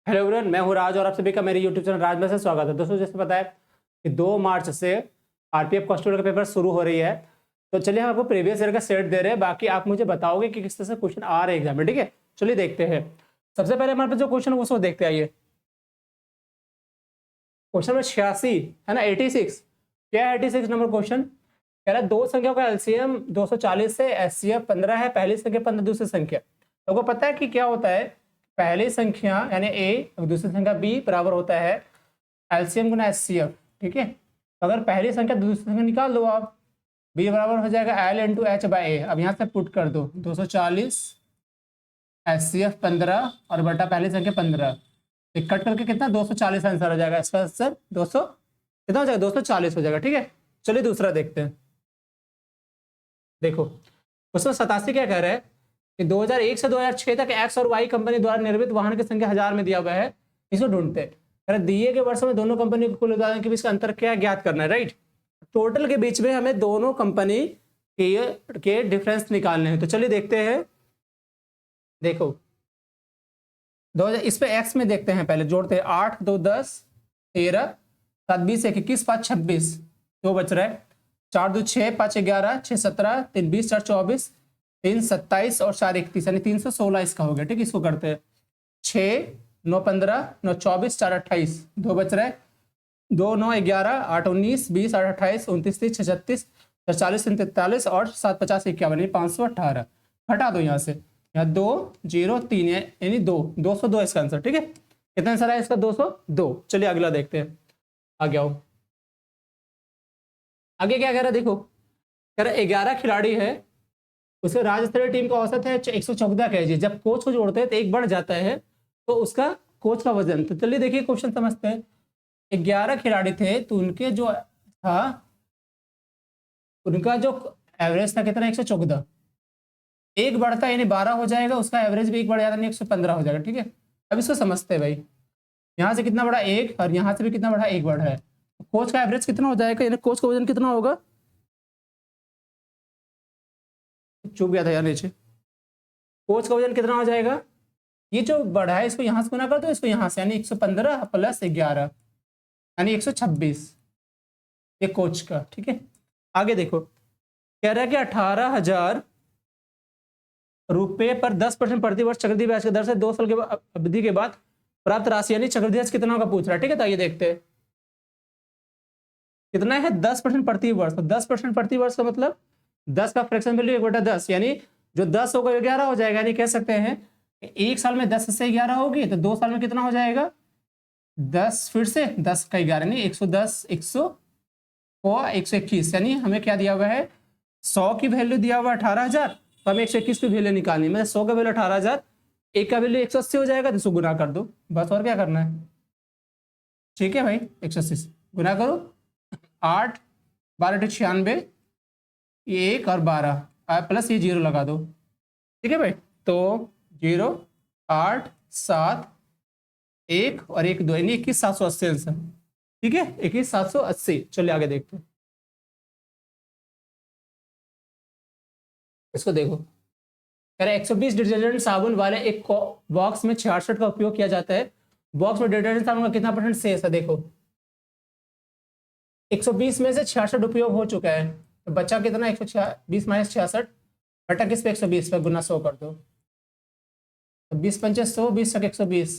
Hello everyone, मैं हूं राज और आप सभी का मेरे यूट्यूब चैनल राज में से स्वागत है। दोस्तों, जैसे पता है कि 2 मार्च से आरपीएफ कांस्टेबल का पेपर शुरू हो रही है। तो चलिए हम आपको प्रीवियस ईयर का सेट दे रहे हैं, बाकी आप मुझे बताओगे कि किस तरह से क्वेश्चन आ रहे हैं एग्जाम में। ठीक है, चलिए देखते हैं। सबसे पहले हमारे पास जो क्वेश्चन है उसको देखते आइए। क्वेश्चन नंबर 86 है ना, 86। क्या है 86 नंबर क्वेश्चन? कह रहा है दो संख्याओं का एलसीएम 240 से एचसीएफ 15 है। पहली संख्या 15, दूसरी संख्या। तो आपको पता है कि क्या होता है, पहली संख्या यानी ए, दूसरी संख्या बी बराबर होता है एलसीएम गुना एचसीएफ। ठीक है, तो अगर पहली संख्या दूसरी संख्या निकाल दो आप, बी बराबर हो जाएगा एल इंटू एच बाई ए। अब यहाँ से पुट कर दो 240 एचसीएफ 15 और बटा पहली संख्या 15। कट करके कितना 240 आंसर हो जाएगा। इसका आंसर 200 कितना हो जाएगा, 240 हो जाएगा। ठीक है, चलिए दूसरा देखते हैं। देखो उसमें 87 क्या कह रहा है कि 2001 से 2006 तक एक्स और वाई कंपनी द्वारा निर्मित वाहन की संख्या 1000 में दिया हुआ है, इसको ढूंढते हैं। दिए गए वर्षों में दोनों कंपनी को कुल उत्पादन के बीच का अंतर क्या ज्ञात करना है। राइट, टोटल के बीच में हमें दोनों कंपनी के डिफरेंस निकालने हैं। तो चलिए देखते हैं। देखो 2000 इस पे एक्स में देखते हैं, पहले जोड़ते हैं। 8 2 10 13 7 20 1 21 5 26 दो बच रहा है। 4 2 6 5 11 6 17 3 20 4 24 3 27 और 4 31 यानी 316 इसका हो गया। ठीक है, इसको करते हैं। 6 9 15 9 24 4 28 दो बच रहा है। 2 9 11 8 19 20 8 28 29 30 36 40 43 और 7 50 51 518 हटा दो यहाँ से। यहाँ 2 0 3 यानी 202 इसका आंसर। ठीक है, कितना आंसर है इसका? 202। चलिए अगला देखते हैं। आगे आओ। आगे क्या कह रहा है, देखो कह रहा है 11 खिलाड़ी है, उसे राज्य स्तरीय टीम का औसत है 114 kg। जब कोच को जोड़ते हैं तो एक बढ़ जाता है, तो उसका कोच का वजन। तो चलिए देखिए क्वेश्चन समझते हैं। 11 खिलाड़ी थे तो उनके जो था, उनका जो एवरेज था कितना, 114। एक बढ़ता यानी 12 हो जाएगा, उसका एवरेज भी एक बढ़ जाता है 115 हो जाएगा। ठीक है, अब इसको समझते हैं भाई। यहाँ से कितना बड़ा एक और यहाँ से भी कितना बड़ा एक बढ़ रहा है, तो कोच का एवरेज कितना हो जाएगा, यानी कोच का वजन कितना होगा? चुप गया था यार नीचे। कोच का वजन कितना हो जाएगा? ये जो बढ़ा है इसको यहाँ से गुना कर दो, इसको यहाँ से, यानी 115 प्लस 11 यानी 126, ये कोच का। ठीक है, आगे देखो कह रहा है कि 18,000 रुपए पर 10% प्रति वर्ष चक्रवृद्धि ब्याज की दर से 2 साल के अवधि के बाद प्राप्त राशि यानी चक्रवृद्धि ब्याज कितना होगा पूछ रहा है। ठीक है, तो ये देखते हैं कितना है, 10% प्रति वर्ष। तो 10% प्रति वर्ष का मतलब 10 का फ्रैक्शन वैल्यू 1/10, यानी जो 10 होगा 11 हो जाएगा। यानी कह सकते हैं एक साल में 10 से 11 होगी, तो 2 साल में कितना हो जाएगा 10 फिर से 10 का 11 नहीं 110 100 और 121, यानी हमें क्या दिया हुआ है 100 की वैल्यू दिया हुआ 18,000, तो हमें 121 की वैल्यू निकालनी। मतलब 100 का वैल्यू 18,000, एक का वैल्यू 180 हो जाएगा, तो इसको गुना कर दो बस, और क्या करना है। ठीक है भाई, 180 से गुना करो। 8 12 96, ये 1 और 12 प्लस ये 0 लगा दो। ठीक है भाई, तो 0 8 7 1 और 1 2 यानी 21,780 आंसर। ठीक है, 21,780। चलिए आगे देखते हैं। इसको देखो कह रहा है 120 डिटर्जेंट साबुन वाले एक बॉक्स में 66 का उपयोग किया जाता है। बॉक्स में डिटर्जेंट साबुन का कितना परसेंट शेष है? देखो 120 में से 66 उपयोग हो चुका है, तो बचा कितना 120 माइनस 66 बटा किस पे 120 पे गुना 100 कर दो, तो 20 पंचे 100 20 तक 120।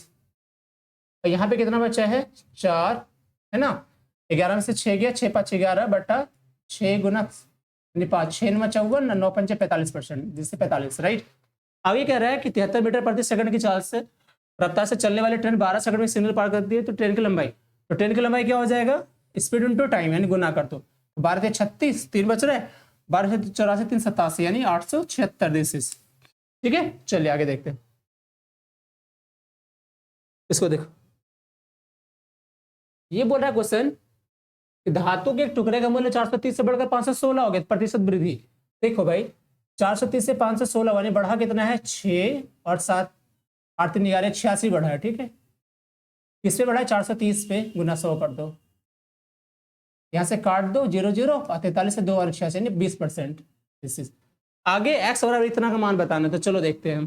और यहाँ पे कितना बचा है 4 है ना। 11 में से 6 गया, 6 5 11 बटा 6 गुना 5 6 9 54 9 पंचे 45%, जिससे 45। राइट, आगे कह रहा है कि 73 मीटर प्रति सेकंड की चाल से रफ्तार से चलने वाली ट्रेन 12 सेकंड में सिग्नल पार करती है, तो ट्रेन की लंबाई, तो ट्रेन की लंबाई क्या हो जाएगा, स्पीड इंटू टाइम, यानी गुना कर दो। 12 से 36 3 बच रहे, 12 से 84 3 87 यानी 876 डिसिस। ठीक है, चलिए आगे देखते हैं। इसको देखो, ये बोल रहा है क्वेश्चन कि धातु के एक टुकड़े का मूल्य 430 से बढ़कर 516 हो गया, प्रतिशत वृद्धि। देखो भाई 430 से 516 यानी बढ़ा कितना है 6 और 7 8 3 11 86 बढ़ा है। ठीक है, किस पे बढ़ा है 430 पे, गुना 100 कर दो, यहाँ से काट दो 0 0 और 43 से 2 और 86 यानी 20%। आगे एक्स बराबर इतना का मान बताना, तो चलो देखते हैं हम।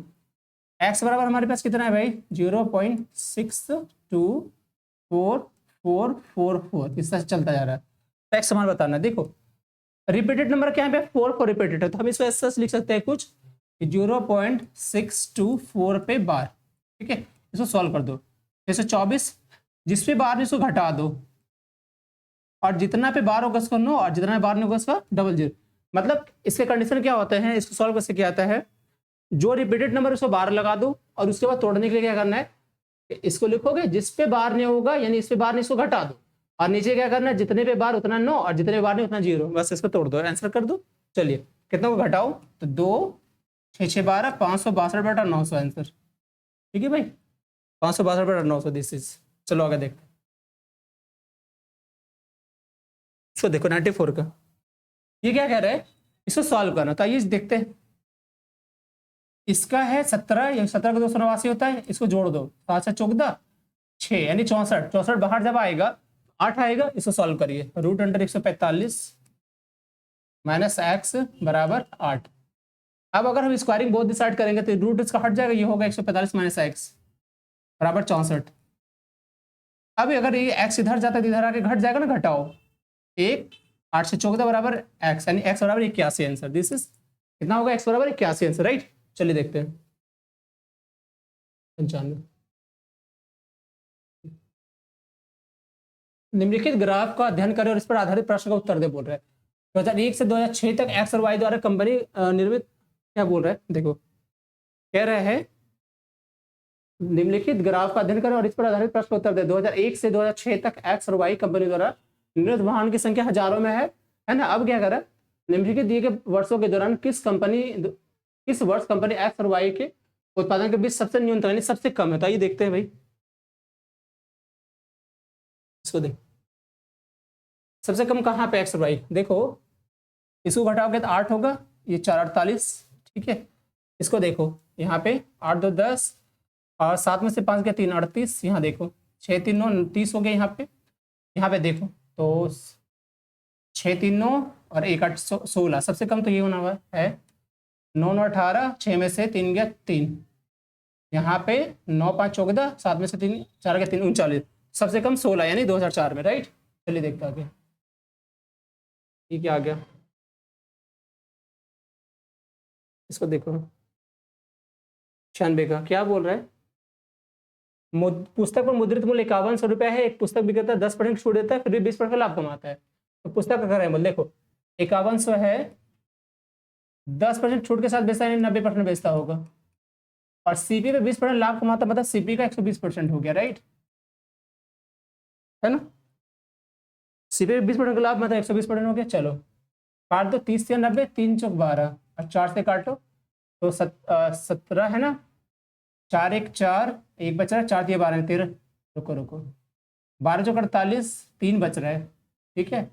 एक्स बराबर हमारे पास कितना है भाई 0.6244444 इस तरह से चलता जा रहा है। तो एक्स हमारा बताना है। देखो रिपीटेड नंबर क्या है 4 रिपीटेड है, तो हम इसको ऐसा लिख सकते हैं कुछ 0.624 पे बार। ठीक है, इसको सॉल्व कर दो। 624 जिस पे बार इसको घटा दो, और जितना पे बार होगा उसको 9 और जितना पे बार नहीं होगा उसका डबल 0। मतलब इसके कंडीशन क्या होते हैं, इसको सॉल्व कैसे किया आता है, जो रिपीटेड नंबर उसको बार लगा दो और उसके बाद तोड़ने के लिए क्या करना है, इसको लिखोगे जिस पे बार नहीं होगा यानी इस पे बार नहीं, इसको घटा दो, और नीचे क्या करना है जितने पे बार उतना 9 और जितने पे बार नहीं उतना 0, बस इसको तोड़ दो आंसर कर दो। चलिए कितना को घटाओ, तो 2 6 6 12 562/900 आंसर। ठीक है भाई 562/900 दिस इज। चलो आगे देखते हैं। इसको देखो 94 का ये क्या कह रहा है, इसको सॉल्व करना, तो आइए देखते हैं। इसका है 17, ये 17 का 289 होता है, इसको जोड़ दो 7 से 14 6 यानी 64, 64 बाहर जब आएगा 8 आएगा, इसको सॉल्व करिए। √145 माइनस एक्स बराबर 8। अब अगर हम स्क्वायरिंग बोथ डिसाइड करेंगे तो रूट इसका हट जाएगा, ये होगा 145 माइनस एक्स बराबर 64। अब अगर ये एक्स इधर जाता है तो इधर आके घट जाएगा ना, घटाओ 1 8 से 14 बराबर एक्स यानी एक्स बराबर 81 आंसर। दिस इज कितना होगा, एक्स बराबर 81 आंसर, राइट। चलिए देखते हैं 95। निम्नलिखित ग्राफ का अध्ययन करें और इस पर आधारित प्रश्न का उत्तर दे बोल रहे हैं। 2001 से 2006 तक एक्स और वाई द्वारा कंपनी निर्मित, क्या बोल रहे हैं देखो, कह रहे हैं निम्नलिखित ग्राफ का अध्ययन करें और इस पर आधारित प्रश्न का उत्तर दे। 2001 से 2006 तक एक्स और वाई कंपनी द्वारा निर्मित वाहन की संख्या हजारों में है ना। अब क्या करें, निम्नलिखित दिए गए वर्षों के दौरान किस वर्ष कंपनी एक्स और वाई के उत्पादन के बीच सबसे न्यूनतम यानी सबसे कम है। तो आइए देखते हैं भाई, इसको देख सबसे कम कहाँ पे एक्स और वाई, देखो इसको घटाओगे तो 8 होगा, ये 4 48। ठीक है, इसको देखो यहाँ पे 8 2 10 और 7 में से 5 गया 3 38, यहाँ देखो 6 3 9 30 हो गया। यहाँ पे देखो तो 6 3 9 और 1 8 16, सबसे कम तो ये होना हुआ है 9 9 18, 6 में से 3 गया 3, यहाँ पे 9 5 14, 7 में से 3 4 गया 3 39, सबसे कम 16 यानी 2004 में, राइट। चलिए देखते आगे ये क्या आ गया, इसको देखो 96 का क्या बोल रहा है, पुस्तक पर मुद्रित मूल्य 5100 है, एक पुस्तक विक्रेता 10% छूट देता है फिर भी 20% लाभ कमाता है। तो पुस्तक का कर रहे हैं देखो 5100 है, 10% छूट के साथ बेचता है 90% बेचता होगा, और सीपी पे 20% लाभ कमाता, मतलब सीपी का 120% हो गया, राइट है ना। सीपी पे 20% का लाभ मतलब 120% हो गया। चलो काट दो, 30 से 90, 3 चौक 12 और 4 से काटो तो 17 है ना, 4 1 4 1 बच रहा है, 4 दिए 12 13, रुको रुको 12 चौक 48, 3 बच रहा है। ठीक है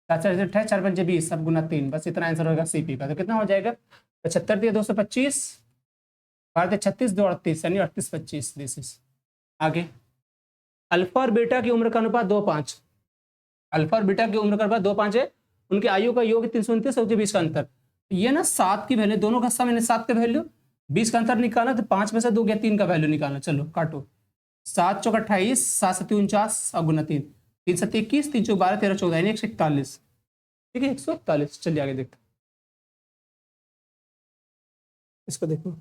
4 4 28, 4 5 20, सब गुना 3, बस इतना आंसर होगा सीपी का। तो कितना हो जाएगा 75 दिए 225, 12 36 2 38 यानी 38 25 दिस। आगे अल्फा और बीटा की उम्र का अनुपात 2:5, अल्फा और बीटा की उम्र का अनुपात 2:5 है, उनकी आयु का योग 329 और 20 का अंतर। ये ना 7 की वैल्यू दोनों का सम मैंने 7 का वैल्यू 20 का अंतर निकाला, तो 5 में से 2 गया 3 का वैल्यू निकालना। चलो काटो 7 चौक 28, 7 7 49 और गुना 3, 3 7 21, 3 चौक 12 13 14 यानी 141। ठीक है 141। चलिए आगे देखते इसको देखो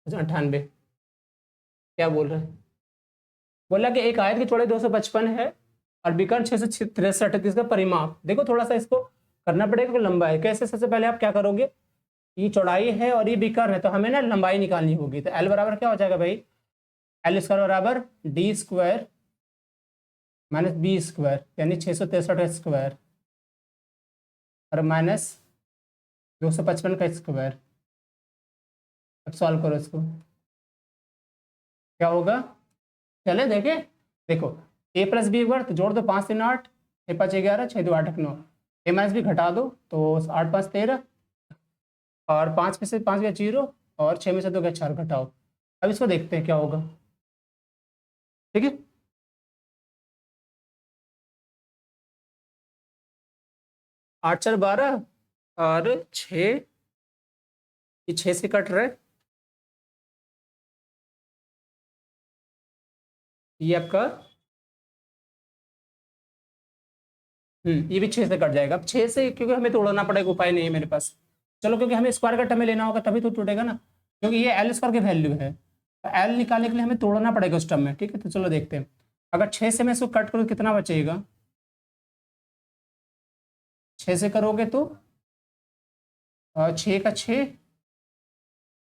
98 क्या बोल रहे हैं, बोला कि एक आयत की चौड़ाई 255 है और विकर्ण 663 इसका परिमाप। देखो थोड़ा सा इसको करना पड़ेगा कि लंबा है कैसे। सबसे पहले आप क्या करोगे, ये चौड़ाई है और ये विकर्ण है, तो हमें ना लंबाई निकालनी होगी। तो एल बराबर क्या हो जाएगा भाई, एल स्क्वायर बराबर D square minus B square यानी 663 स्क्वायर और माइनस 255 का स्क्वायर। अब सॉल्व करो इसको, क्या होगा, चले देखे देखो ए प्लस बी वर्ग तो जोड़ दो 5 3 8, 6 5 11, 6 2 8 9, ए माइनस बी घटा दो तो 8 5 13 और 5 में से 5 गया 0 और 6 में से 2 गया 4, घटाओ। अब इसको देखते हैं क्या होगा। ठीक है 8 4 12 और 6, ये 6 से कट रहे ये आपका ये भी 6 से कट जाएगा। अब 6 से क्योंकि हमें तोड़ना पड़ेगा, उपाय नहीं है मेरे पास। चलो, क्योंकि हमें स्क्वायर का टर्म में लेना होगा तभी तो टूटेगा ना, क्योंकि ये एल स्क्वायर की वैल्यू है। तो एल निकालने के लिए हमें तोड़ना पड़ेगा उस टर्म में, ठीक है। तो चलो देखते हैं, अगर 6 से मैं इसको कट करूँ कितना बचेगा। 6 से करोगे तो 6 का 6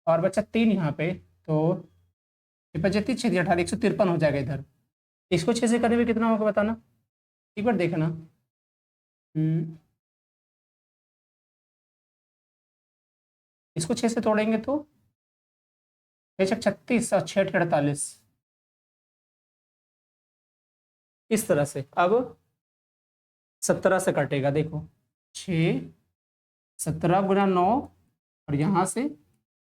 और बचा 3 यहाँ पे, तो ये बचे 6 18 153 हो जाएगा इधर। इसको 6 से करने में कितना होगा बताना, एक बार देखना। इसको 6 से तोड़ेंगे तो 6 36 और 6 48, इस तरह से। अब 17 से कटेगा, देखो 6 17 गुना 9 और यहाँ से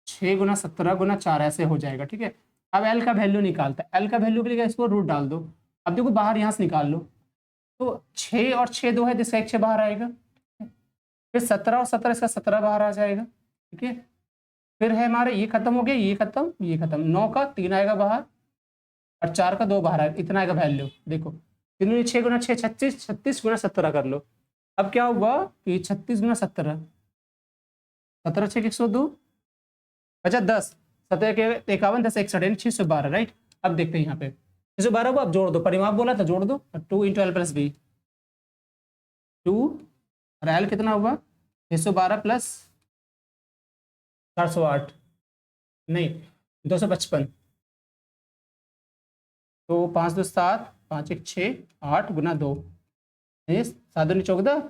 6 गुना 17 गुना 4 ऐसे हो जाएगा, ठीक है। अब एल का वैल्यू निकालता है, एल का वैल्यू के लिए इसको रूट डाल दो। अब देखो बाहर यहाँ से निकाल लो, तो 6 और 6 2 है, जिसका 1 6 बाहर आएगा। फिर 17 और 17 इसका 17 बाहर आ जाएगा, ठीक है। फिर है हमारे ये खत्म हो गया, ये खत्म, ये खत्म। 9 का 3 आएगा बाहर और 4 का 2 बाहर आएगा, इतना आएगा वैल्यू। देखो 3 6 गुना 6 36, 36 गुना 17 कर लो। अब क्या हुआ कि 36 गुना 17, 17 6 102, अच्छा 10 17 के 51 10 61 यानी 612, राइट। अब देखते हैं यहाँ पे 612 को अब जोड़ दो, परिमाप बोला था जोड़ दो। 2 इंटू एल प्लस बी, 2 और एल कितना हुआ 612 प्लस 408, नहीं 255, तो 5 2 7 5 1 6 8 गुना 2, 7 दूनी 14,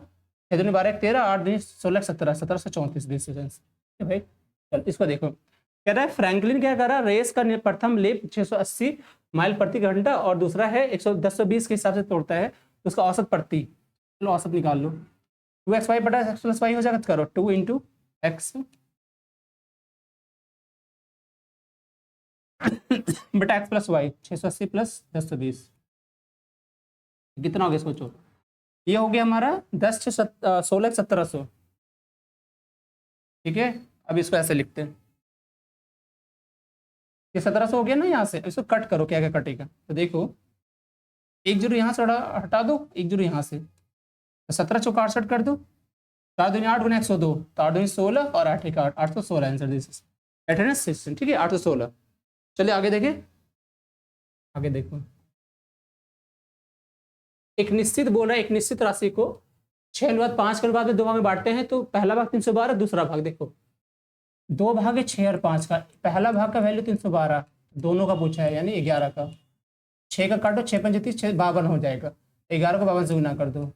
6 दूनी 12 1 13, 8 दूनी 16 17 1734 डिस्टेंस, भाई। चल इसको देखो, कह रहा है फ्रैंकलिन क्या कर रहा है, रेस का प्रथम लेप 680 माइल प्रति घंटा और दूसरा है 110-120 के हिसाब से तोड़ता है, तो उसका औसत प्रति, चलो औसत निकाल लो। 2xy बटा x प्लस वाई हो जाएगा, करो 2 इंटू एक्स बटा एक्स प्लस वाई, 680 प्लस 10-120 कितना हो गया सोचो। ये हो गया हमारा 10 16 1700, ठीक है। अब इसको ऐसे लिखते हैं, ये 1700 हो गया ना, यहाँ से इसको कट करो, क्या क्या कटेगा तो देखो, एक जीरो यहाँ से हटा दो, एक जीरो यहाँ से, तो 17 चौका 68 कर दो, 4 दूनी 8 गुना 102, तो 8 दूनी 16 और 8 एक 8, 816 आंसर दिस, 816, ठीक है 816। चलिए आगे देखें, आगे देखो, एक निश्चित बोल रहा है, एक निश्चित राशि को 6 बाद 5 के बाद में 2 भाग में बांटते हैं, तो पहला भाग 312, दूसरा भाग देखो 2 भाग है 6 और 5 का, पहला भाग का वैल्यू 312 दोनों का पूछा है, यानी 11 का। 6 का काटो, 6 पंजे 30, 6 52 हो जाएगा, 11 को 52 से गुना कर दो,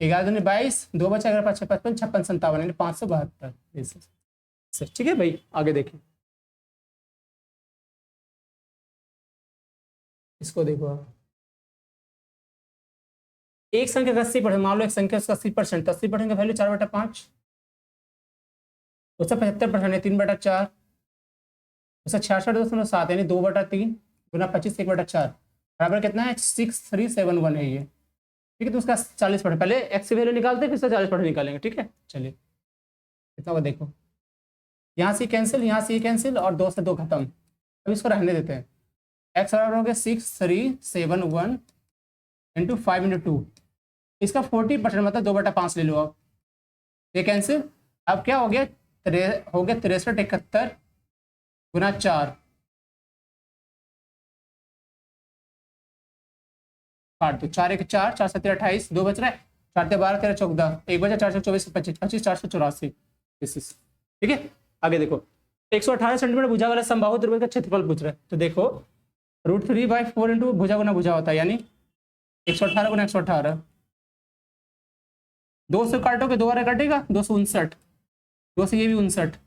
11 दूनी 22, 2 बचा 11 5 55 56 57 यानी 572, ठीक है भाई। आगे देखिए, इसको देखो आप, एक संख्या का 80%, मान लो एक संख्या उसका 80%, तो 80% का वैल्यू 4/5, उसका 75% है 3/4, उसका 66.7 यानी 2/3 गुना 25 1/4 बराबर कितना है 6371 है ये, ठीक है। तो उसका 40%, पहले एक्स की वैल्यू निकालते हैं फिर उसका 40% निकालेंगे, ठीक है। चलिए कितना होगा देखो, यहाँ से कैंसिल, यहाँ से कैंसिल और 2 से 2 खत्म, अब इसको रहने देते हैं। एक्स बराबर हो गया 6371 इंटू 5 इंटू 2, इसका 40% मतलब 2/5 ले लो आप, ये कैंसिल। अब क्या हो गया, हो गया 6371 गुना 4, काट दो, 4 1 4, 4 7 28, 2 बच रहा है, 4 12 13 14, 1 बचा 4 24 25 25 484, ठीक है। आगे देखो 118 सेंटीमीटर भुजा वाला संभावित त्रिभुज का क्षेत्रफल पूछ रहा है, तो देखो √3/4 इंटू भुजा गुना भुजा होता है, यानी 118 गुना 118, 2 से काटोगे 2 बार कटेगा 259, 2 से ये भी 59,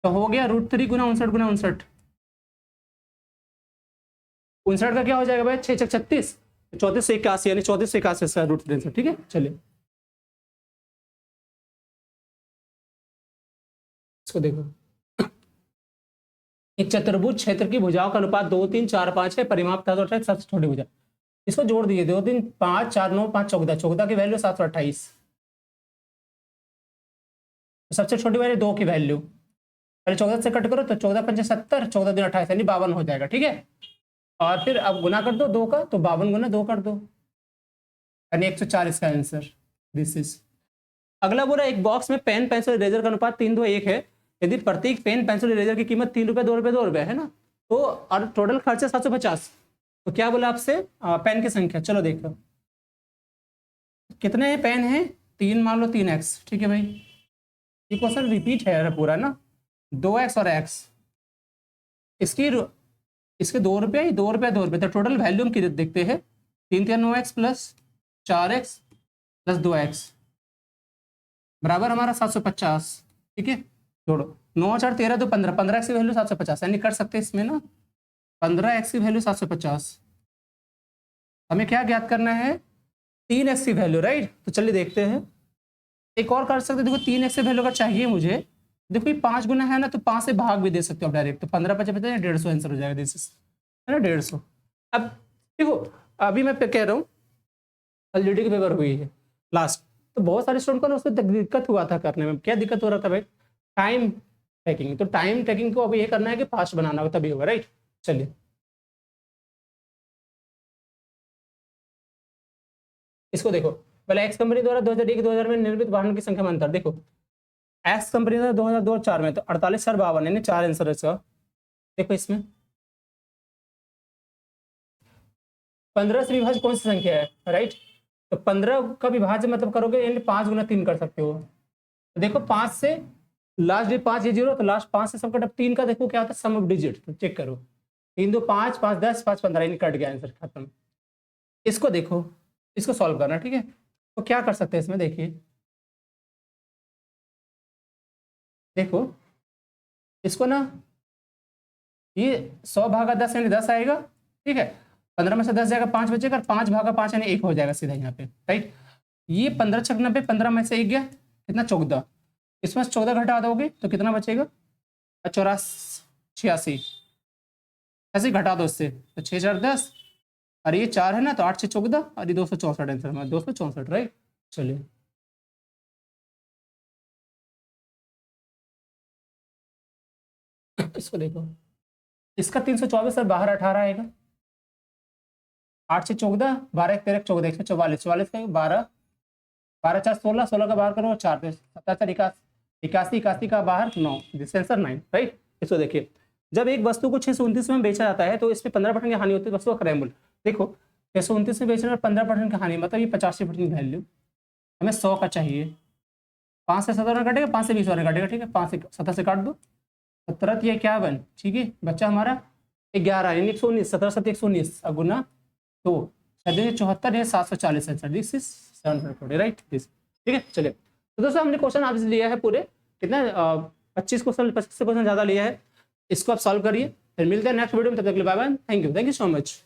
तो हो गया √3 गुना 59 गुना 59, 59 का क्या हो जाएगा भाई 6 36, 34 से 81 यानी 34 से 81 का √3, ठीक है। चलिए इसको देखो, एक चतुर्भुज क्षेत्र की भुजाओं का अनुपात 2 3 4 5 है, परिमाप था सबसे छोटी भुजा, इसको जोड़ दिए 2 3 5 4 9 5 14, 14 की वैल्यू 728, सबसे छोटी वैल्यू 2 की वैल्यू, पहले 14 से कट करो तो 14 5 70, 14 2 28 यानी 52 हो जाएगा, ठीक है। और फिर अब गुना कर दो 2 का, तो 52 गुना 2 कर दो, यानी 140 का आंसर। This is. अगला बोला एक बॉक्स में पेन पेंसिल इरेजर का अनुपात 3:1 है। यदि प्रत्येक पेन पेंसिल इरेजर की कीमत 3 रुपये 2 रुपये 2 रुपये है ना, तो और टोटल खर्चा 750, तो क्या बोला आपसे पेन की संख्या। चलो देखो कितने पेन है, 3 मान लो 3x, ठीक है भाई। ये क्वेश्चन रिपीट है पूरा ना, 2x और x, इसके 2 रुपये 2 रुपये 2 रुपये, तो टोटल वैल्यू हम कितने देखते हैं, 3 3 9x plus 4x plus 2x बराबर हमारा 750, ठीक है। जोड़ो 9 4 13 तो 15, 15x की वैल्यू 750, यानी कर सकते हैं इसमें ना 15x की वैल्यू 750। हमें क्या ज्ञात करना है, 3x की वैल्यू, राइट। तो चलिए देखते हैं, एक और कर सकते, देखो 3x की वैल्यू अगर चाहिए मुझे, देखो ये 5 गुना है ना, तो 5 से भाग भी दे सकते हो डायरेक्ट, तो 15 5 150 आंसर हो जाएगा, दिस है ना 150। अब देखो अभी मैं कह रहा हूँ एलजीडी की पेपर हुई है लास्ट, तो बहुत सारे स्टूडेंट को ना उसमें दिक्कत हुआ था करने में। क्या दिक्कत हो रहा था भाई, टाइम टेकिंग। तो टाइम टेकिंग को अब ये करना है कि फास्ट बनाना हो, तभी होगा, राइट। चलिए इसको देखो, पहले एक्स कंपनी द्वारा 2001 2000 में निर्मित वाहन की संख्या में अंतर देखो। एक्स कंपनी द्वारा 2002 4 में तो 48,52, यानी 4 आंसर है इसका। देखो इसमें 15 से विभाज्य कौन सी संख्या है, राइट। तो 15 का विभाज्य मतलब करोगे यानी 5 गुना 3 कर सकते हो। तो देखो 5 से लास्ट डिजिट 5 ये 0, तो लास्ट 5 से सब कट 3 का देखो क्या होता है सम ऑफ डिजिट, तो चेक करो 3 2 5 5 10 5 15, यानी कट गया आंसर, खत्म। इसको देखो, इसको सॉल्व करना, ठीक है। तो क्या कर सकते हैं इसमें, देखिए देखो इसको ना, ये 100 भागा 10 यानी 10 आएगा, ठीक है। 15 में से 10 जाएगा 5 बचेगा, 5 भागा 5 यानी 1 हो जाएगा सीधा यहाँ पे, राइट। ये 15 छक 90, 15 में से 1 गया कितना 14, इसमें 14 घटा दोगे तो कितना बचेगा 84 86, ऐसे घटा दो इससे, तो 6 4 10, और ये 4 है ना, तो 8 6 14, और ये 264 आंसर हमारा 264, राइट। चलिए इसको देखो, इसका 324 सर बाहर 18 आएगा, 8 से 14 12 1 13 14 144, 44 का 12 12 4 16, 16 का बाहर करो 4 पे 77 81 81 का बाहर 9, जिससे आंसर 9, राइट। इसको देखिए, जब एक वस्तु को 629 में बेचा जाता है तो इसमें 15% की हानि होती है वस्तु का क्रय मूल्य। देखो 629 में बेचने पर 15% की हानि, मतलब ये 85% वैल्यू, हमें 100 का चाहिए। 5 से 17 कटेगा, 5 से 20 और कटेगा, ठीक है। 5 से 17 से काट दो, 17 या 51, ठीक है। बच्चा हमारा 11 यानी 119, 17 7 119 और गुना 2 74 है 740 answer, this is 740, right this, ठीक है। चलिए तो दोस्तों हमने क्वेश्चन आपसे लिया है पूरे कितना 25 क्वेश्चन, 25 क्वेश्चन ज़्यादा लिया है। इसको आप सॉल्व करिए, फिर मिलते हैं नेक्स्ट वीडियो में, तब तक के लिए bye bye, thank you so much.